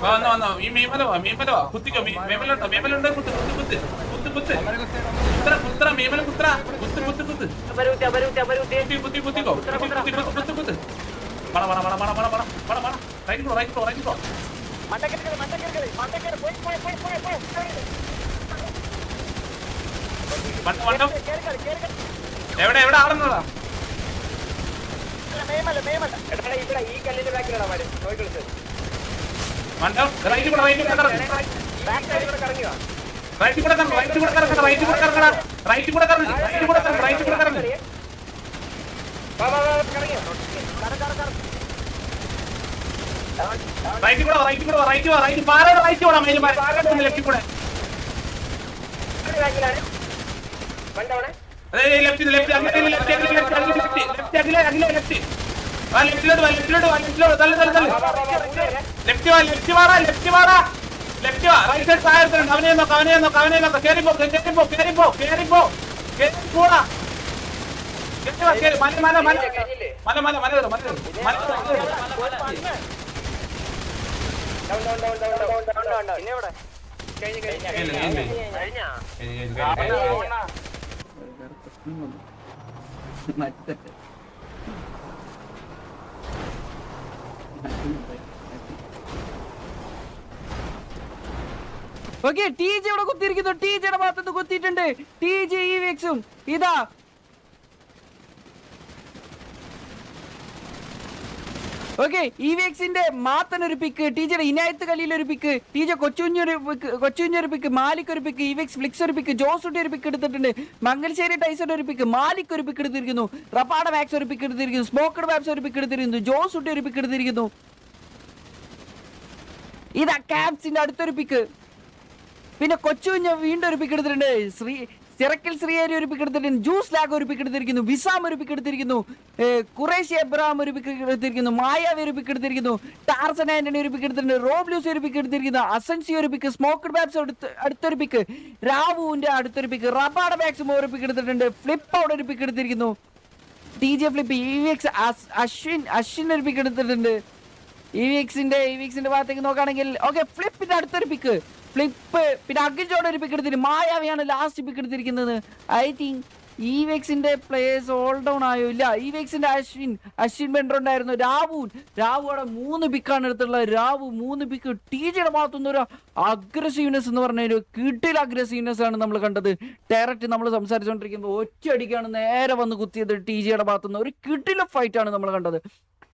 വന്നോ ഈ മീമലോ കുത്തിക്കോ മേമലുണ്ടോ കുത്ത് മേമല കുത്തിക്കോ റൈറ്റ് എവിടെ ആടുന്നതാ അവനെ നോക്ക കേറിപ്പോ ഓക്കെ ടി ജെ ഇവിടെ കുത്തിയിരിക്കുന്നു. ടി ജിയുടെ ഭാഗത്തുനിന്ന് കുത്തിയിട്ടുണ്ട്. ടി ജെ ഈ വെക്സും ഇതാ ഓക്കെ ഈ വെക്സിന്റെ മാത്തനൊരു പിക്ക്, ടി ജിയുടെ ഇനായത്ത് കലിയിലൊരു പിക്ക്, ടി ജെ കൊച്ചുഞ്ഞൊരു പിക്ക്, മാലിക് ഒരു പിക്ക്, ഈ വെക്സ് ഫ്ലിക്സ് ഒരു പിക്ക്, ജോസുട്ടി ഒരു പിക്ക് എടുത്തിട്ടുണ്ട്, മംഗലശ്ശേരി ടൈസൺ ഒരു പിക്ക്, മാലിക് ഒരു പിക്ക് എടുത്തിരിക്കുന്നു, റപ്പാഡ മാക്സ് ഒരു പിക്ക് എടുത്തിരിക്കുന്നു, സ്മോക്കഡ് ബാബ്സ് ഒരു പിക്ക് എടുത്തിരിക്കുന്നു, ജോസുട്ടി ഒരു പിക്ക് എടുത്തിരിക്കുന്നു. ഇതാ ക്യാപ്സിന്റെ അടുത്തൊരു പിക്ക്, പിന്നെ കൊച്ചുഞ്ഞ വീണ്ടും ഒരു പിക്ക് എടുത്തിട്ടുണ്ട്, സിറക്കിൽ ശ്രീഹരി ഒരു പിക്ക് എടുത്തിട്ടുണ്ട്, ജ്യൂസ് ലാഗ് ഒരു പിക്ക് എടുത്തിരിക്കുന്നു, വിസാം ഒരു പിക്ക് എടുത്തിരിക്കുന്നു, ഖുറൈശി എബ്രഹാം ഒരു പിക്ക് എടുത്തിരിക്കുന്നു, മായാവി ഒരു പിക്ക് എടുത്തിരിക്കുന്നു, ടാർസൻ ആന്റണി ഒരു പിക്ക് എടുത്തിട്ടുണ്ട്, റോബ്ലൂസ് ഒരു പിക്ക് എടുത്തിരിക്കുന്നു, അസൻസി ഒരു പിക്ക്, സ്മോക്കഡ് ബാബ്സ് അടുത്തൊരു പിക്ക്, രാവുവിന്റെ അടുത്തൊരു പിക്ക്, റബാഡ മാക്സിമോ ഒരു പിക്ക് എടുത്തിട്ടുണ്ട്, ഫ്ലിപ്പ് ഔട്ട് ഒരു പിക്ക് എടുത്തിരിക്കുന്നു, ടി ജെ ഫ്ലിപ്പ്, അശ്വിൻ ഒരു പിക്ക് എടുത്തിട്ടുണ്ട്. ഇവിക്സിന്റെ ഭാഗത്തേക്ക് നോക്കുകയാണെങ്കിൽ ഓക്കെ ഫ്ലിപ്പിന്റെ അടുത്തൊരു പിക്ക്, ഫ്ലിപ്പ്, പിന്നെ അഖിൽജോടെ ഒരു പിക്ക് എടുത്തിട്ട് മായാവിയാണ് ലാസ്റ്റ് പിക്ക് എടുത്തിരിക്കുന്നത്. ഐ തിങ്ക് ഇവിക്സിന്റെ പ്ലേയേഴ്സ് ഓൾ ഡൗൺ ആയോ ഇല്ല. ഇവിക്സിന്റെ അശ്വിൻ ബെൻഡർ ഉണ്ടായിരുന്നു, രാവുവിടെ 3 പിക്കാണ് എടുത്തുള്ളത്. രാവു 3 പിക്ക്. ടി ജിയുടെ ഭാഗത്തുനിന്ന് ഒരു അഗ്രസീവ്നെസ് എന്ന് പറഞ്ഞ ഒരു കിട്ടിൽ അഗ്രസീവ്നെസ് ആണ് നമ്മൾ കണ്ടത്. ഡയറക്റ്റ് നമ്മൾ സംസാരിച്ചുകൊണ്ടിരിക്കുമ്പോൾ ഒറ്റയടിക്കാണ് നേരെ വന്ന് കുത്തിയത്. ടി ജിയുടെ ഭാഗത്തുനിന്ന് ഒരു കിട്ടിലെ ഫൈറ്റ് ആണ് നമ്മൾ കണ്ടത്.